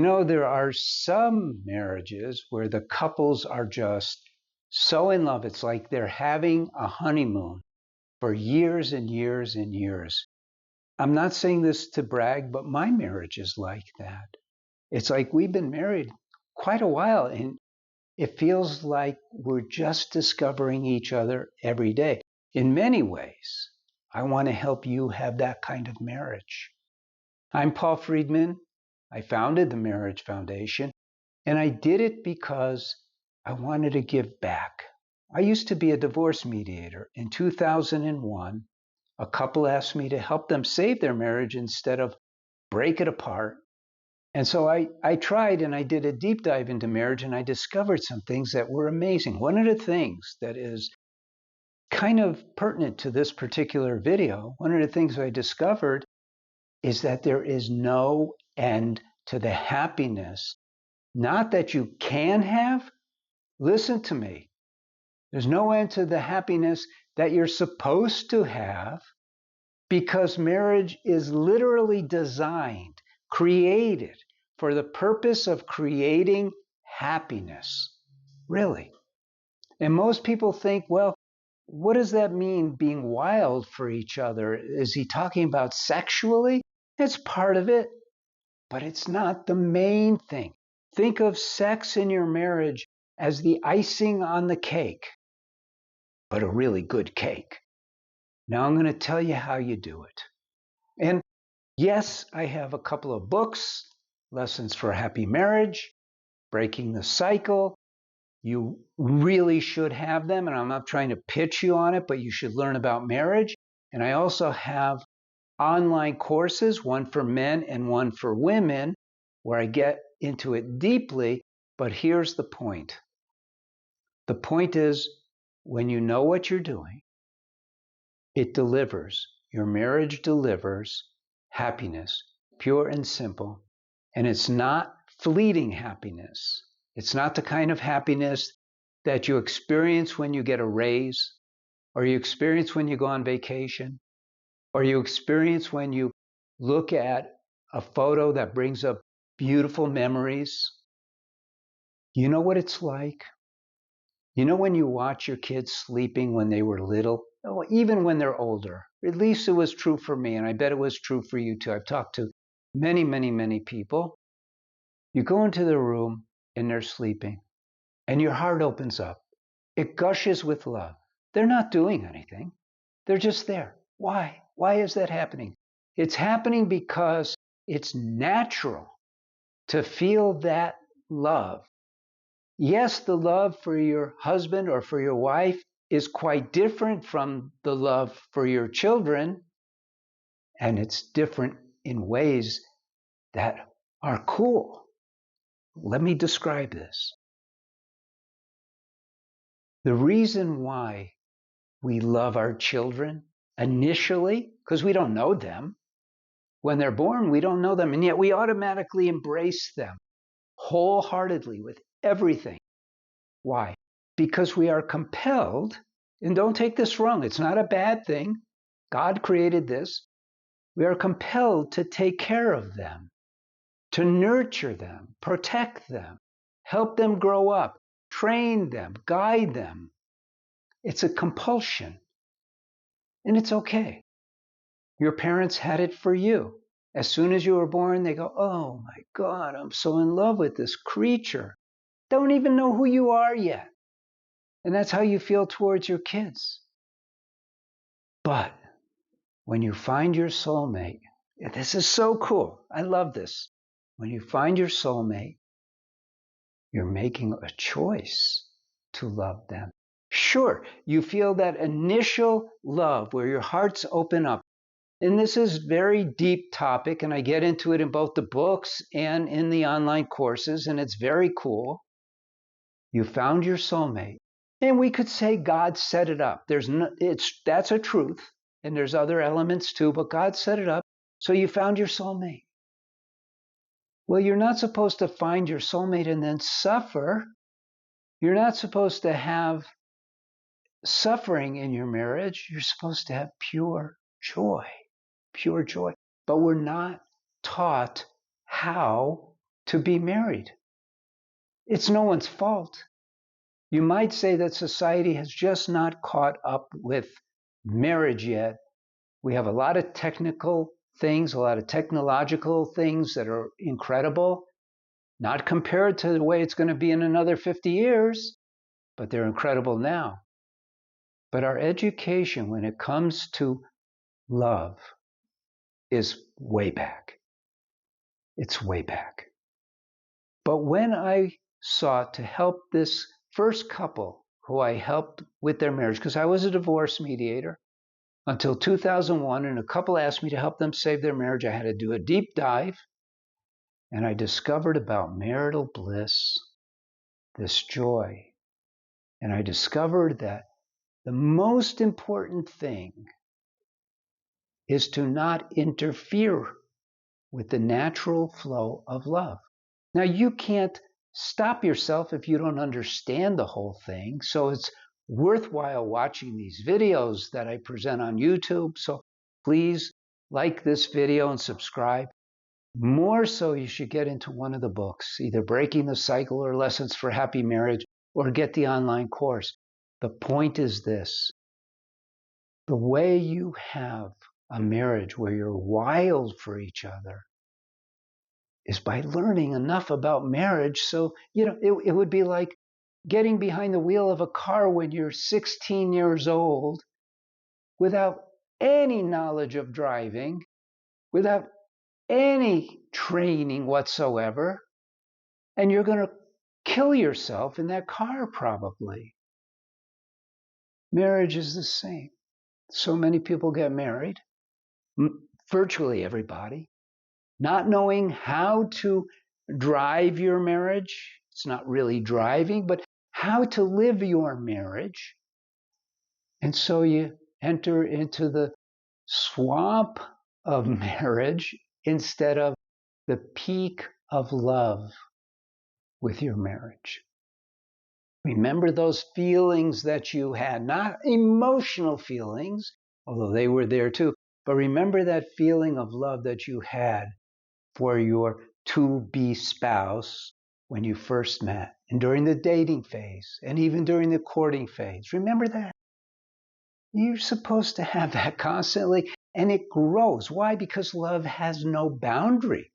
There are some marriages where the couples are just so in love. It's like they're having a honeymoon for years and years and years. I'm not saying this to brag, but my marriage is like that. It's like we've been married quite a while, and it feels like we're just discovering each other every day. In many ways, I want to help you have that kind of marriage. I'm Paul Friedman. I founded the Marriage Foundation, and I did it because I wanted to give back. I used to be a divorce mediator. In 2001, a couple asked me to help them save their marriage instead of break it apart. And so I tried, and I did a deep dive into marriage, and I discovered some things that were amazing. One of the things that is kind of pertinent to this particular video, one of the things I discovered is that there is no end to the happiness, not that you can have. Listen to me. There's no end to the happiness that you're supposed to have, because marriage is literally designed, created for the purpose of creating happiness. Really. And most people think, well, what does that mean, being wild for each other? Is he talking about sexually? It's part of it, but it's not the main thing. Think of sex in your marriage as the icing on the cake, but a really good cake. Now I'm going to tell you how you do it. And yes, I have a couple of books, Lessons for a Happy Marriage, Breaking the Cycle. You really should have them, and I'm not trying to pitch you on it, but you should learn about marriage. And I also have online courses, one for men and one for women, where I get into it deeply. But here's the point. The point is, when you know what you're doing, it delivers. Your marriage delivers happiness, pure and simple. And it's not fleeting happiness. It's not the kind of happiness that you experience when you get a raise, or you experience when you go on vacation, or you experience when you look at a photo that brings up beautiful memories. You know what it's like? You know when you watch your kids sleeping when they were little, even when they're older? At least it was true for me, and I bet it was true for you too. I've talked to many, many, many people. You go into the room and they're sleeping, and your heart opens up. It gushes with love. They're not doing anything. They're just there. Why? Why is that happening? It's happening because it's natural to feel that love. Yes, the love for your husband or for your wife is quite different from the love for your children, and it's different in ways that are cool. Let me describe this. The reason why we love our children initially, because we don't know them. When they're born, we don't know them, and yet we automatically embrace them wholeheartedly with everything. Why? Because we are compelled, and don't take this wrong, it's not a bad thing. God created this. We are compelled to take care of them, to nurture them, protect them, help them grow up, train them, guide them. It's a compulsion, and it's okay. Your parents had it for you. As soon as you were born, they go, oh my God, I'm so in love with this creature. Don't even know who you are yet. And that's how you feel towards your kids. But when you find your soulmate, this is so cool. I love this. When you find your soulmate, you're making a choice to love them. Sure, you feel that initial love where your hearts open up. And this is a very deep topic, and I get into it in both the books and in the online courses, and it's very cool. You found your soulmate. And we could say God set it up. That's a truth, and there's other elements too, but God set it up. So you found your soulmate. Well, you're not supposed to find your soulmate and then suffer. You're not supposed to have suffering in your marriage. You're supposed to have pure joy. Pure joy. But we're not taught how to be married. It's no one's fault. You might say that society has just not caught up with marriage yet. We have a lot of technical things, a lot of technological things that are incredible, not compared to the way it's going to be in another 50 years, but they're incredible now. But our education, when it comes to love, is way back. It's way back. But when I sought to help this first couple who I helped with their marriage, because I was a divorce mediator until 2001, and a couple asked me to help them save their marriage, I had to do a deep dive, and I discovered about marital bliss, this joy. And I discovered that the most important thing is to not interfere with the natural flow of love. Now, you can't stop yourself if you don't understand the whole thing. So it's worthwhile watching these videos that I present on YouTube. So please like this video and subscribe. More so, you should get into one of the books, either Breaking the Cycle or Lessons for Happy Marriage, or get the online course. The point is this: the way you have a marriage where you're wild for each other is by learning enough about marriage. So, it would be like getting behind the wheel of a car when you're 16 years old without any knowledge of driving, without any training whatsoever, and you're going to kill yourself in that car probably. Marriage is the same. So many people get married, virtually everybody, not knowing how to drive your marriage. It's not really driving, but how to live your marriage. And so you enter into the swamp of marriage instead of the peak of love with your marriage. Remember those feelings that you had, not emotional feelings, although they were there too, but remember that feeling of love that you had for your to-be spouse when you first met, and during the dating phase, and even during the courting phase. Remember that? You're supposed to have that constantly, and it grows. Why? Because love has no boundary.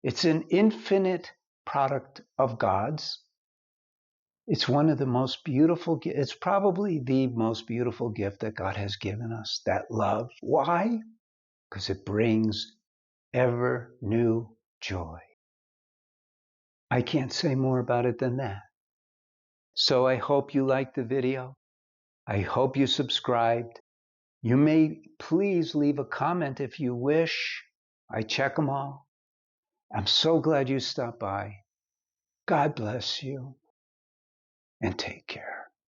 It's an infinite product of God's. It's one of the most beautiful, it's probably the most beautiful gift that God has given us, that love. Why? Because it brings ever new joy. I can't say more about it than that. So I hope you liked the video. I hope you subscribed. You may please leave a comment if you wish. I check them all. I'm so glad you stopped by. God bless you, and take care.